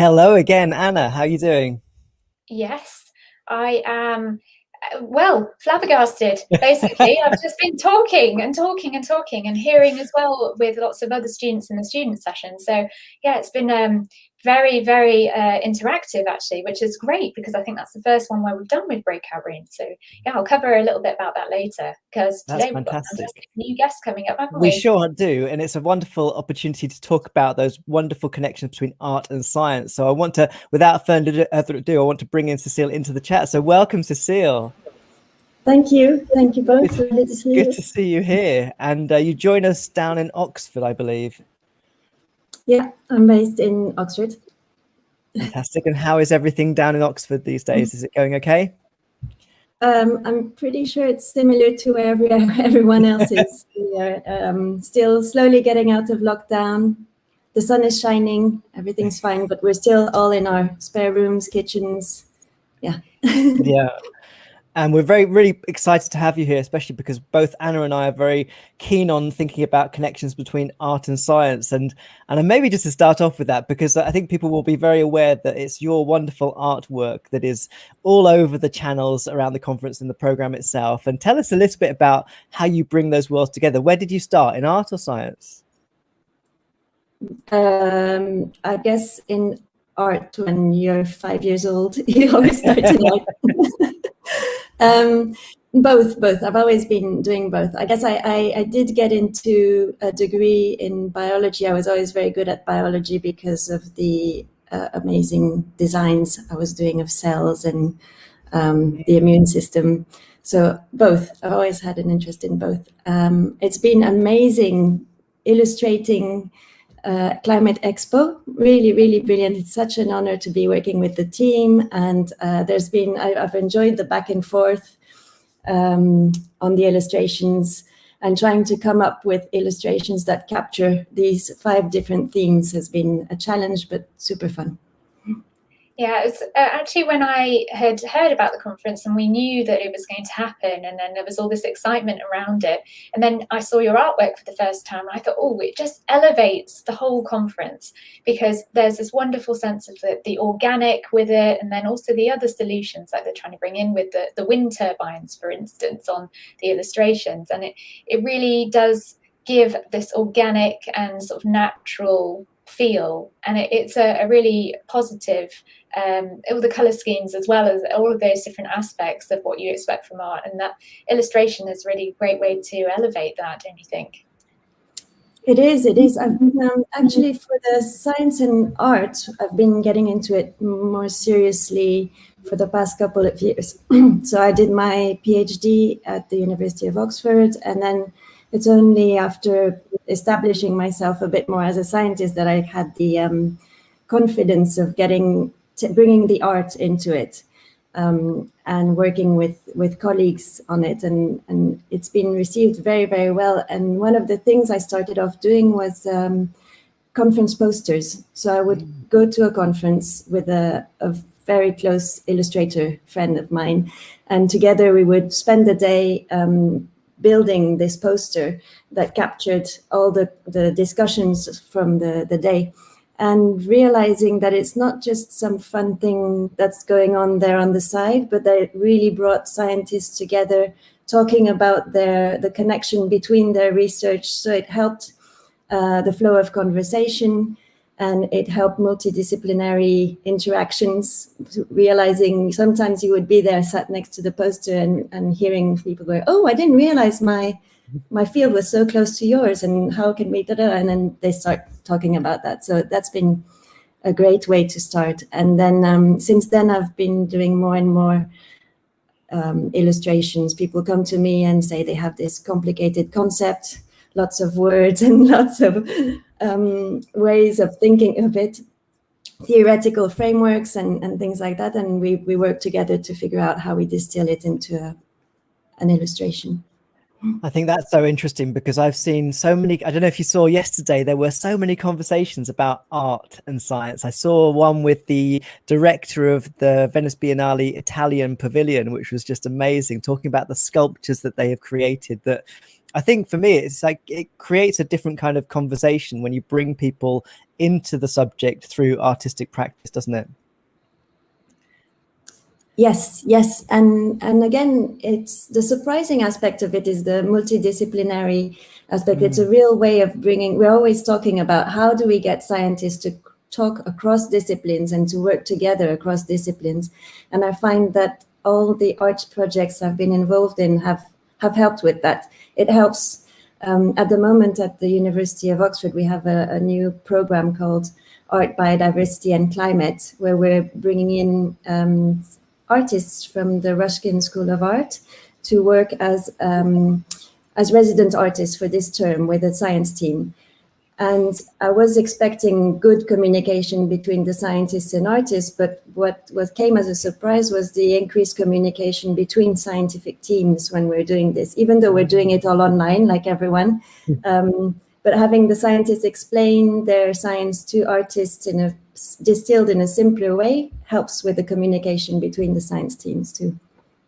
Hello again, Anna. How are you doing? Yes, I am, well, flabbergasted, basically. I've just been talking and talking and talking and hearing as well with lots of other students in the student session. So, yeah, it's been very, very interactive, actually, which is great because I think that's the first one where we've done with breakout rooms. So, yeah, I'll cover a little bit about that later because That's today we've got a fantastic. fantastic new guest coming up, haven't We we? sure do. And it's a wonderful opportunity to talk about those wonderful connections between art and science. So I want to, without further ado, I want to bring in Cecile into the chat. So welcome, Cecile. Thank you. Thank you both. It's Lovely to see good you. to see you here. And you join us down in Oxford, I believe. Yeah, I'm based in Oxford. Fantastic. And how is everything down in Oxford these days? Is it going okay? I'm pretty sure it's similar to where everyone else is. We are still slowly getting out of lockdown. The sun is shining, everything's fine, but we're still all in our spare rooms, kitchens. Yeah. Yeah. And we're really excited to have you here, especially because both Anna and I are very keen on thinking about connections between art and science. And maybe just to start off with that, because I think people will be very aware that it's your wonderful artwork that is all over the channels around the conference and the program itself. And tell us a little bit about how you bring those worlds together. Where did you start, in art or science? I guess in art, when you're 5 years old, you always start in art. Both. I've always been doing both. I guess I did get into a degree in biology. I was always very good at biology because of the amazing designs I was doing of cells and the immune system. So both. I've always had an interest in both. It's been amazing illustrating Climate Expo. Really, really brilliant. It's such an honor to be working with the team. And I've enjoyed the back and forth on the illustrations, and trying to come up with illustrations that capture these 5 different themes has been a challenge, but super fun. Yeah, it was actually when I had heard about the conference and we knew that it was going to happen, and then there was all this excitement around it. And then I saw your artwork for the first time, and I thought, oh, it just elevates the whole conference because there's this wonderful sense of the organic with it, and then also the other solutions like they're trying to bring in with the wind turbines, for instance, on the illustrations. And it really does give this organic and sort of natural feel, and it's a really positive all the color schemes as well as all of those different aspects of what you expect from art, and that illustration is really a great way to elevate that, don't you think? It is. I've been actually, for the science and art, I've been getting into it more seriously for the past couple of years. So I did my PhD at the University of Oxford, and then it's only after establishing myself a bit more as a scientist that I had the confidence of bringing the art into it, and working with colleagues on it, and it's been received very, very well. And one of the things I started off doing was conference posters. So I would go to a conference with a very close illustrator friend of mine, and together we would spend the day building this poster that captured all the discussions from the day, and realizing that it's not just some fun thing that's going on there on the side, but that it really brought scientists together talking about the connection between their research. So it helped the flow of conversation, and it helped multidisciplinary interactions, realizing sometimes you would be there sat next to the poster and hearing people go, oh, I didn't realize my field was so close to yours, and how can we, and then they start talking about that. So that's been a great way to start. And then since then, I've been doing more and more illustrations. People come to me and say they have this complicated concept, lots of words and lots of ways of thinking of it, theoretical frameworks and things like that. And we work together to figure out how we distill it into an illustration. I think that's so interesting because I've seen so many, I don't know if you saw yesterday, there were so many conversations about art and science. I saw one with the director of the Venice Biennale Italian Pavilion, which was just amazing, talking about the sculptures that they have created that I think for me, it's like it creates a different kind of conversation when you bring people into the subject through artistic practice, doesn't it? Yes, and again, it's the surprising aspect of it is the multidisciplinary aspect. It's a real way of bringing. We're always talking about how do we get scientists to talk across disciplines and to work together across disciplines, and I find that all the arts projects I've been involved in have helped with that. It helps. At the moment at the University of Oxford, we have a new program called Art, Biodiversity and Climate, where we're bringing in artists from the Ruskin School of Art to work as resident artists for this term with a science team. And I was expecting good communication between the scientists and artists, but what came as a surprise was the increased communication between scientific teams when we're doing this, even though we're doing it all online like everyone. But having the scientists explain their science to artists distilled in a simpler way helps with the communication between the science teams too.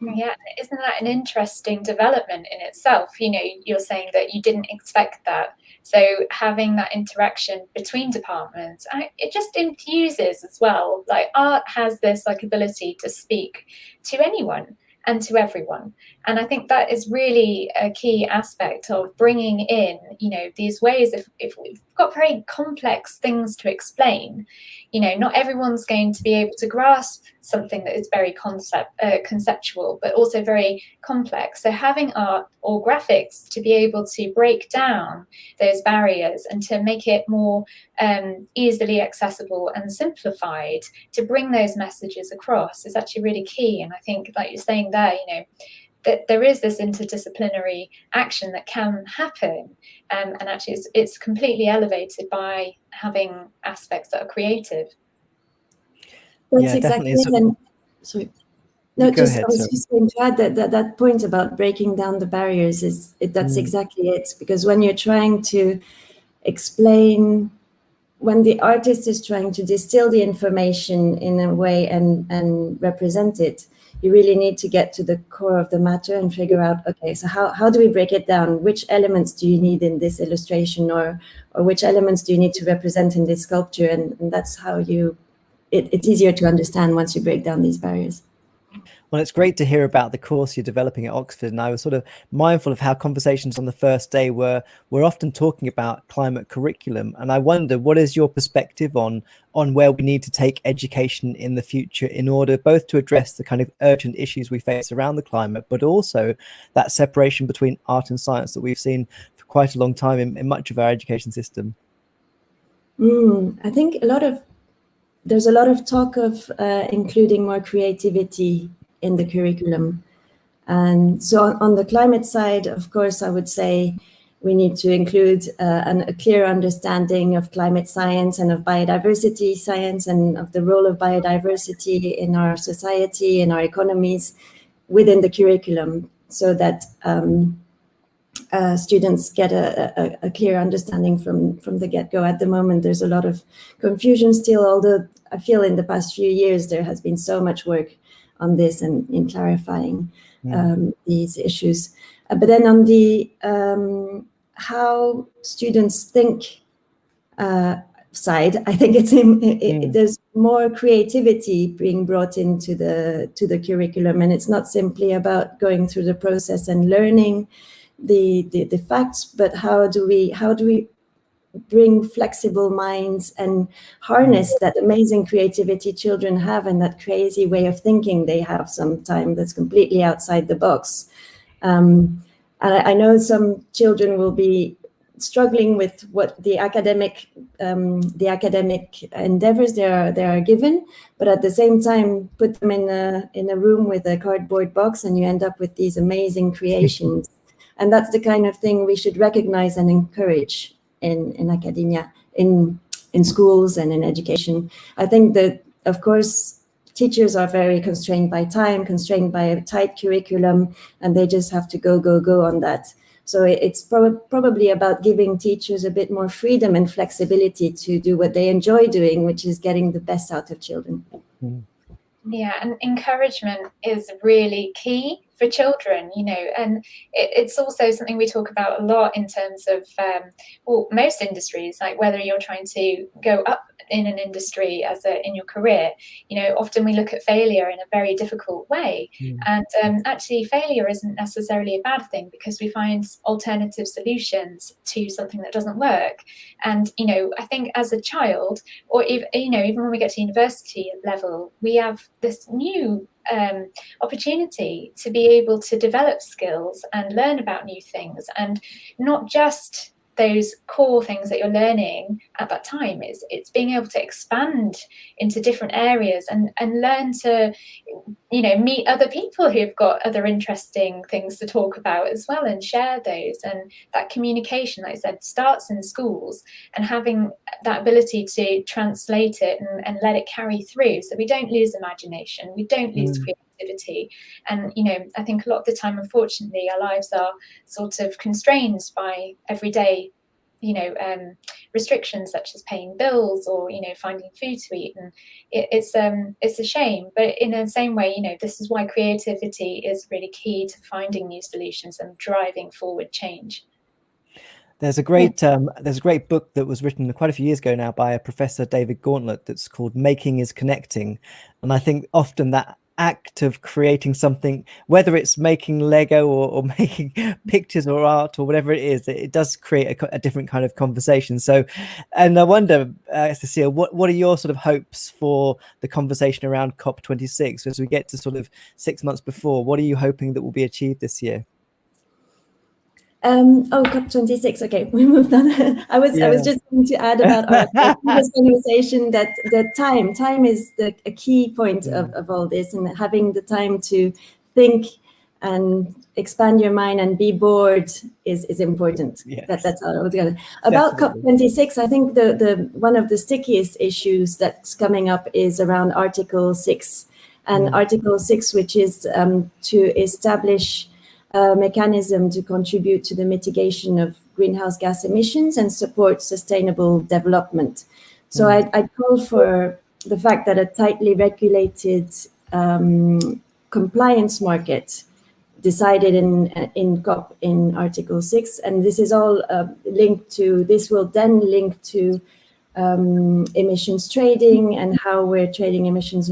Yeah, isn't that an interesting development in itself? You know, you're saying that you didn't expect that. So having that interaction between departments, it just infuses as well. Like art has this like ability to speak to anyone and to everyone. And I think that is really a key aspect of bringing in, you know, these ways. If we've got very complex things to explain, you know, not everyone's going to be able to grasp something that is very conceptual, but also very complex. So having art or graphics to be able to break down those barriers and to make it more easily accessible and simplified to bring those messages across is actually really key. And I think, like you're saying there, you know, that there is this interdisciplinary action that can happen, and actually it's completely elevated by having aspects that are creative. That's exactly it. And sorry. No, just I was just going to add that point about breaking down the barriers that's exactly it. Because when you're trying to explain, when the artist is trying to distill the information in a way and represent it, you really need to get to the core of the matter and figure out, okay, so how do we break it down? Which elements do you need in this illustration, or which elements do you need to represent in this sculpture? And that's how it's easier to understand once you break down these barriers. Well, it's great to hear about the course you're developing at Oxford, and I was sort of mindful of how conversations on the first day were often talking about climate curriculum, and I wonder, what is your perspective on where we need to take education in the future in order both to address the kind of urgent issues we face around the climate, but also that separation between art and science that we've seen for quite a long time in much of our education system? I think there's a lot of talk of including more creativity in the curriculum. And so on the climate side, of course, I would say we need to include a clear understanding of climate science and of biodiversity science and of the role of biodiversity in our society, in our economies within the curriculum, so that students get a clear understanding from the get-go. At the moment, there's a lot of confusion still, although I feel in the past few years there has been so much work on this and in clarifying these issues. But then on the how students think side, I think there's more creativity being brought into the curriculum, and it's not simply about going through the process and learning the facts, but how do we bring flexible minds and harness that amazing creativity children have and that crazy way of thinking they have sometimes that's completely outside the box. And I know some children will be struggling with what the academic endeavors they are given, but at the same time put them in a room with a cardboard box and you end up with these amazing creations. And that's the kind of thing we should recognize and encourage in academia, in schools and in education. I think that, of course, teachers are very constrained by time, constrained by a tight curriculum, and they just have to go on that. So it's probably about giving teachers a bit more freedom and flexibility to do what they enjoy doing, which is getting the best out of children. Yeah, and encouragement is really key for children, and it's also something we talk about a lot in terms of most industries, like whether you're trying to go up in an industry in your career, often we look at failure in a very difficult way. And actually failure isn't necessarily a bad thing, because we find alternative solutions to something that doesn't work. And I think as a child, or even when we get to university level, we have this new opportunity to be able to develop skills and learn about new things, and not just those core things that you're learning at that time. It's being able to expand into different areas and learn to meet other people who've got other interesting things to talk about as well, and share those. And that communication, like I said, starts in schools, and having that ability to translate it and let it carry through, so we don't lose imagination, we don't lose creativity. And I think a lot of the time, unfortunately, our lives are sort of constrained by everyday restrictions, such as paying bills or finding food to eat, and it's a shame. But in the same way, this is why creativity is really key to finding new solutions and driving forward change. There's a great book that was written quite a few years ago now by a Professor David Gauntlet that's called Making is Connecting. And I think often that act of creating something, whether it's making Lego or making pictures or art or whatever it is, it does create a different kind of conversation. So, and I wonder, Cecilia, what are your sort of hopes for the conversation around COP26 as we get to sort of 6 months before? What are you hoping that will be achieved this year? COP26. Okay, we moved on. I was just going to add about our previous conversation that time is a key point of all this, and having the time to think and expand your mind and be bored is important. Yes. That's all I was going to. About COP26, I think the one of the stickiest issues that's coming up is around Article 6, and Article 6, which is to establish a mechanism to contribute to the mitigation of greenhouse gas emissions and support sustainable development. So I call for the fact that a tightly regulated compliance market decided in COP in Article 6, and this is all linked to, this will then link to emissions trading and how we're trading emissions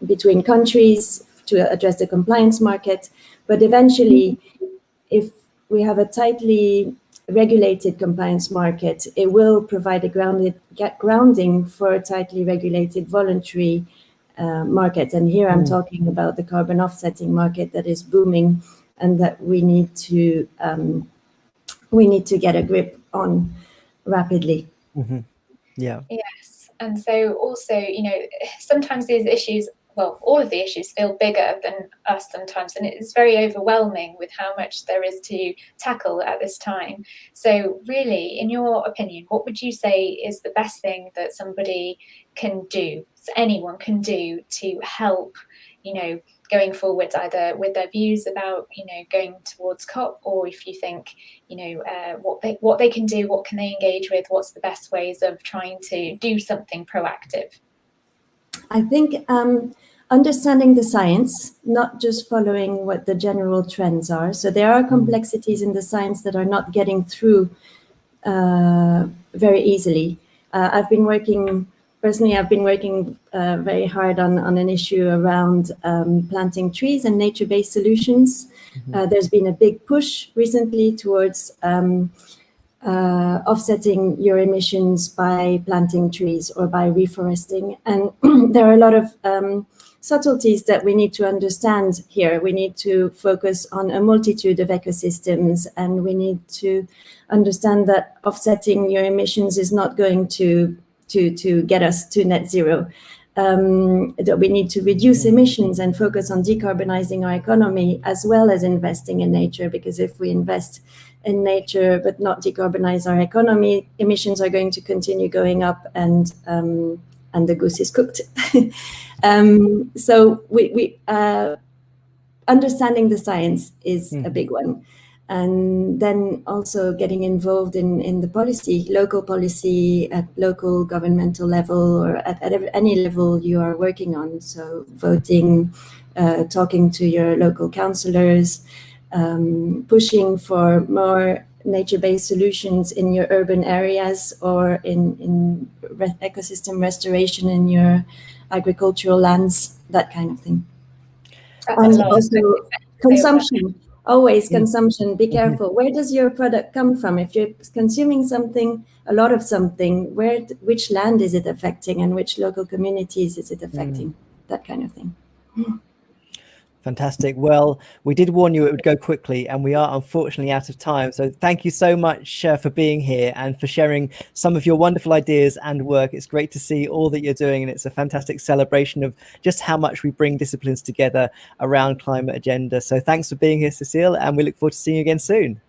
between countries to address the compliance market. But eventually, if we have a tightly regulated compliance market, it will provide a grounding for a tightly regulated voluntary market. And here I'm talking about the carbon offsetting market that is booming and that we need to get a grip on rapidly. Yeah. Yes. And so also, sometimes these issues, well, all of the issues feel bigger than us sometimes, and it's very overwhelming with how much there is to tackle at this time. So really, in your opinion, what would you say is the best thing that somebody can do, anyone can do, to help, going forward, either with their views about, going towards COP, or if you think, what they can do, what can they engage with, what's the best ways of trying to do something proactive? I think understanding the science, not just following what the general trends are. So there are complexities in the science that are not getting through very easily. I've been working very hard on an issue around planting trees and nature-based solutions. There's been a big push recently towards offsetting your emissions by planting trees or by reforesting. And there are a lot of subtleties that we need to understand here. We need to focus on a multitude of ecosystems, and we need to understand that offsetting your emissions is not going to get us to net zero. That we need to reduce emissions and focus on decarbonizing our economy as well as investing in nature, because if we invest in nature but not decarbonize our economy, emissions are going to continue going up, and the goose is cooked. So we understanding the science is a big one. And then also getting involved in the policy, local policy at local governmental level, or at any level you are working on. So voting, talking to your local councillors, pushing for more nature-based solutions in your urban areas or in ecosystem restoration in your agricultural lands, that kind of thing. That's a And lot. also consumption. Always consumption. Be careful. Where does your product come from? If you're consuming something, a lot of something, which land is it affecting and which local communities is it affecting? That kind of thing. Fantastic. Well, we did warn you it would go quickly, and we are unfortunately out of time. So thank you so much for being here and for sharing some of your wonderful ideas and work. It's great to see all that you're doing, and it's a fantastic celebration of just how much we bring disciplines together around climate agenda. So thanks for being here, Cecile, and we look forward to seeing you again soon.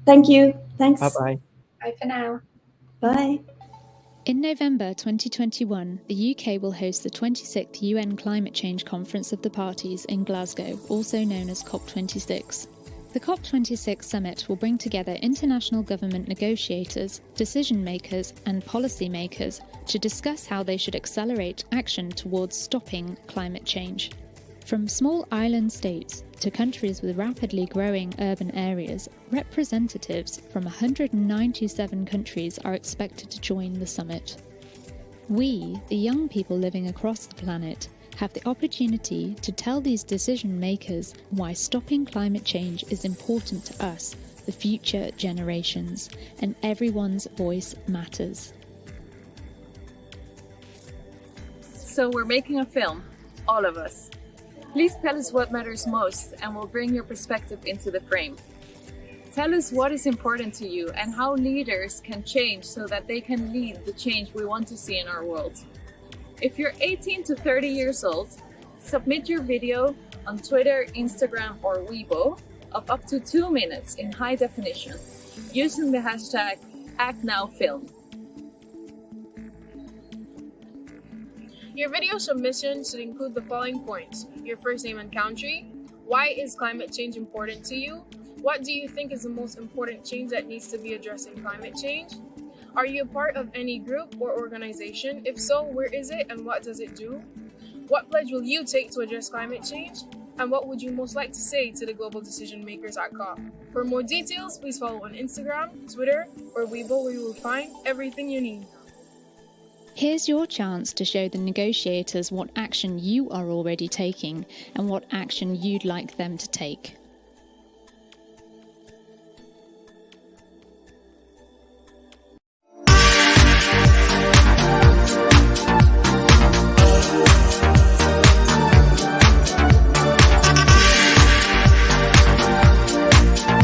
Thank you. Thanks. Bye-bye. Bye for now. Bye. In November 2021, the UK will host the 26th UN Climate Change Conference of the Parties in Glasgow, also known as COP26. The COP26 summit will bring together international government negotiators, decision makers, and policymakers to discuss how they should accelerate action towards stopping climate change. From small island states to countries with rapidly growing urban areas, representatives from 197 countries are expected to join the summit. We, the young people living across the planet, have the opportunity to tell these decision makers why stopping climate change is important to us, the future generations, and everyone's voice matters. So we're making a film, all of us. Please tell us what matters most, and we'll bring your perspective into the frame. Tell us what is important to you and how leaders can change so that they can lead the change we want to see in our world. If you're 18 to 30 years old, submit your video on Twitter, Instagram, or Weibo of up to 2 minutes in high definition using the hashtag #ActNowFilm. Your video submission should include the following points: your first name and country, why is climate change important to you, what do you think is the most important change that needs to be addressed in climate change, are you a part of any group or organization, if so, where is it and what does it do, what pledge will you take to address climate change, and what would you most like to say to the global decision makers at COP. For more details, please follow on Instagram, Twitter, or Weibo, where you will find everything you need. Here's your chance to show the negotiators what action you are already taking and what action you'd like them to take.